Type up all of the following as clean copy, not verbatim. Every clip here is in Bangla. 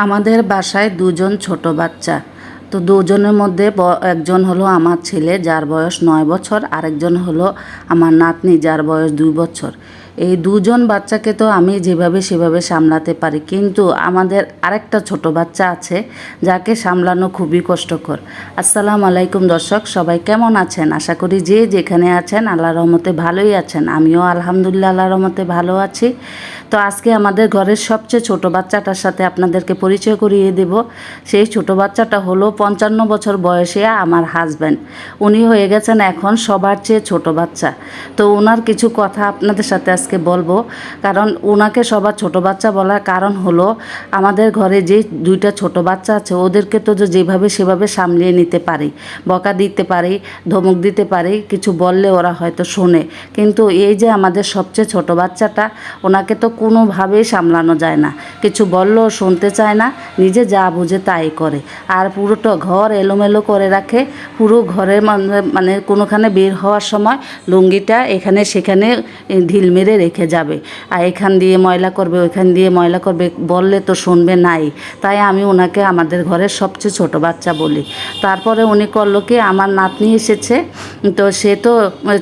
আমাদের বাসায় দুজন ছোট বাচ্চা। তো দুজনের মধ্যে একজন হলো আমার ছেলে, যার বয়স 9 বছর, আরেকজন হলো আমার নাতনি, যার বয়স 2 বছর। এই দুজন বাচ্চাকে তো আমি যেভাবে সেভাবে সামলাতে পারি, কিন্তু আমাদের আরেকটা ছোট বাচ্চা আছে যাকে সামলানো খুবই কষ্টকর। আসসালামু আলাইকুম দর্শক, সবাই কেমন আছেন? আশা করি যে যেখানে আছেন আল্লাহর রহমতে ভালোই আছেন। আমিও আলহামদুলিল্লাহ আল্লাহর রহমতে ভালো আছি। তো আজকে আমাদের ঘরের সবচেয়ে ছোট বাচ্চাটার সাথে আপনাদেরকে পরিচয় করিয়ে দেব। সেই ছোট বাচ্চাটা হলো 55 বছর বয়সে আমার হাজব্যান্ড। উনি হয়ে গেছেন এখন সবার চেয়ে ছোট বাচ্চা। তো ওনার কিছু কথা আপনাদের সাথে আজকে বলবো, কারণ ওনাকে সবার ছোট বাচ্চা বলার কারণ হলো আমাদের ঘরে যে দুইটা ছোট বাচ্চা আছে ওদেরকে তো যেভাবে সেভাবে সামলিয়ে নিতে পারি, বকা দিতে পারি, ধমক দিতে পারি, কিছু বললে ওরা হয়তো শোনে। কিন্তু এই যে আমাদের সবচেয়ে ছোট বাচ্চাটা, ওনাকে তো কোনোভাবেই সামলানো যায় না। কিছু বললেও শুনতে চায় না, নিজে যা বুঝে তাই করে। আর পুরোটা ঘর এলোমেলো করে রাখে। পুরো ঘরের মানে কোনোখানে বের হওয়ার সময় লুঙ্গিটা এখানে সেখানে ঢিল মেরে রেখে যাবে, আর এখান দিয়ে ময়লা করবে, ওইখান দিয়ে ময়লা করবে, বললে তো শুনবে নাই। তাই আমি ওনাকে আমাদের ঘরের সবচেয়ে ছোট বাচ্চা বলি। তারপরে উনি করলো কি, আমার নাতনি এসেছে, তো সে তো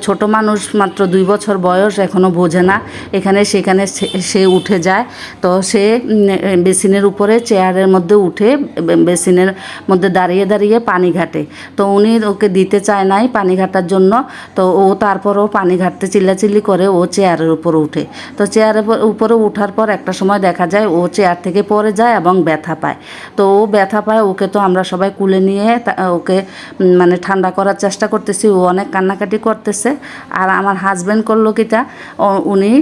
ছোট মানুষ, মাত্র 2 বছর বয়স, এখনও বোঝে না। এখানে সেখানে সে উঠে যায়। তো সে বেসিনের উপরে চেয়ারের মধ্যে উঠে বেসিনের মধ্যে দাঁড়িয়ে দাঁড়িয়ে পানি ঘাটে। তো উনি ওকে দিতে চায় নাই পানি ঘাটার জন্য। তো ও তারপরও পানি ঘাটতে চিল্লাচিল্লি করে ও চেয়ারের উপরে উঠে। তো চেয়ারের উপরে উঠার পর একটা সময় দেখা যায় ও চেয়ার থেকে পড়ে যায় এবং ব্যথা পায়। তো ও ব্যথা পায়, ওকে তো আমরা সবাই কুলে নিয়ে ওকে মানে ঠান্ডা করার চেষ্টা করতেছি। ও অনেক কান্নাকাটি করতেছে। আর আমার হাজব্যান্ড করলো কিটা, উনি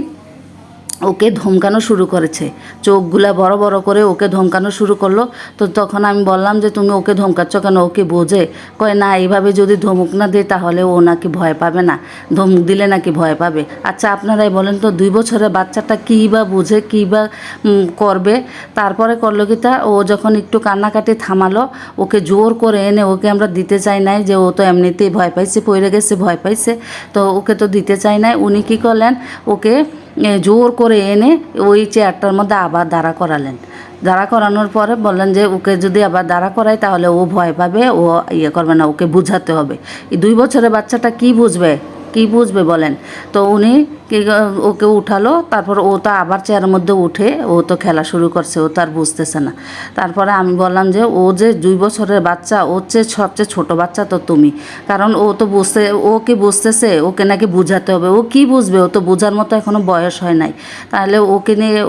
ওকে ধমকানো শুরু করেছে, চোখগুলা বড় বড় করে ওকে ধমকানো শুরু করলো। তো তখন আমি বললাম যে তুমি ওকে ধমকাচ্ছ কেন, ওকে বোঝে? কয় না, এইভাবে যদি ধমক না দিই তাহলে ও নাকি ভয় পাবে না, ধমক দিলে নাকি ভয় পাবে। আচ্ছা আপনারাই বলেন তো, 2 বছরের বাচ্চাটা কী বা বুঝে, কী বা করবে? তারপরে করলো কি তা, ও যখন একটু কান্নাকাটি থামালো, ওকে জোর করে এনে, ওকে আমরা দিতে চাই নাই, যে ও তো এমনিতেই ভয় পাইছে, পড়ে গেছে, ভয় পাইছে, তো ওকে তো দিতে চাই নাই। উনি কী করলেন, ওকে জোর করে এনে ওই চেয়ারটার মধ্যে আবার দাঁড়া করালেন। দাঁড়া করানোর পরে বললেন যে ওকে যদি আবার দাঁড়া করাই তাহলে ও ভয় পাবে, ও ইয়ে করবে না, ওকে বুঝাতে হবে। এই 2 বছরের বাচ্চাটা কী বুঝবে, কী বুঝবে বলেন? তো উনি ওকে উঠালো। তারপর ও তো আবার চেয়ারের মধ্যে উঠে ও তো খেলা শুরু করছে, ও তো আর বুঝতেছে না। তারপরে আমি বললাম যে ও যে 2 বছরের বাচ্চা, ওর চেয়ে সবচেয়ে ছোটো বাচ্চা তো তুমি, কারণ ও তো ও কি বুঝতেছে? ওকে নাকি বুঝাতে হবে। ও কি বুঝবে? ও তো বোঝার মতো এখনও বয়স হয় নাই। তাহলে ওকে নিয়ে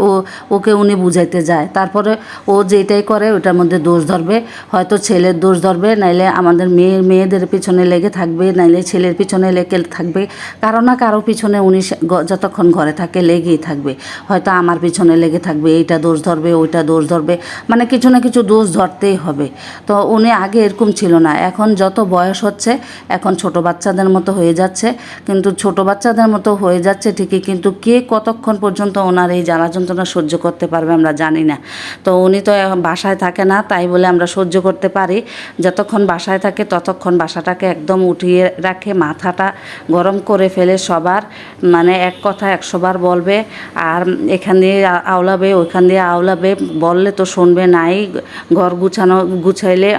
ওকে উনি বুঝাইতে যায়। তারপরে ও যেটাই করে ওটার মধ্যে দোষ ধরবে, হয়তো ছেলের দোষ ধরবে, নাইলে আমাদের মেয়েদের পিছনে লেগে থাকবে, নাইলে ছেলের পিছনে লেগে থাকবে। কারো না কারো পিছনে উনি যতক্ষণ ঘরে থাকে লেগেই থাকবে। হয়তো আমার পিছনে লেগে থাকবে, এইটা দোষ ধরবে, ওইটা দোষ ধরবে, মানে কিছু না কিছু দোষ ধরতেই হবে। তো উনি আগে এরকম ছিল না, এখন যত বয়স হচ্ছে এখন ছোট বাচ্চাদের মতো হয়ে যাচ্ছে। কিন্তু ছোট বাচ্চাদের মতো হয়ে যাচ্ছে ঠিকই, কিন্তু কে কতক্ষণ পর্যন্ত ওনার এই জ্বালা যন্ত্রণা সহ্য করতে পারবে আমরা জানি না। তো উনি তো বাসায় থাকে না, তাই বলে আমরা সহ্য করতে পারি। যতক্ষণ বাসায় থাকে ততক্ষণ বাসাটাকে একদম উঠিয়ে রাখে, মাথাটা গরম করে ফেলে সবার, মানে এক কথা 100 বার বলবে। আর এখান দিয়ে আওলাবে, ওইখান দিয়ে আওলাবে, বললে তো শুনবে নাই। ঘর গুছাইলে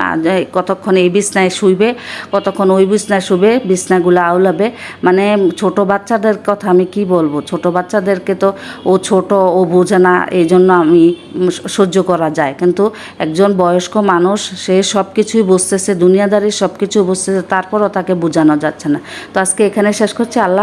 কতক্ষণ এই বিছনায় শুইবে, কতক্ষণ ওই বিছনায় শুবে, বিছনাগুলো আওলাবে। মানে ছোট বাচ্চাদের কথা আমি কি বলবো, ছোট বাচ্চাদেরকে তো ও ছোট, ও বোঝে না, এই জন্য আমি সহ্য করা যায়। কিন্তু একজন বয়স্ক মানুষ, সে সব কিছুই বুঝতেছে, দুনিয়াদারি সব কিছু বুঝতেছে, তারপরও তাকে বোঝানো যাচ্ছে না। তো আজকে এখানে শেষ করছি। আল্লাহ।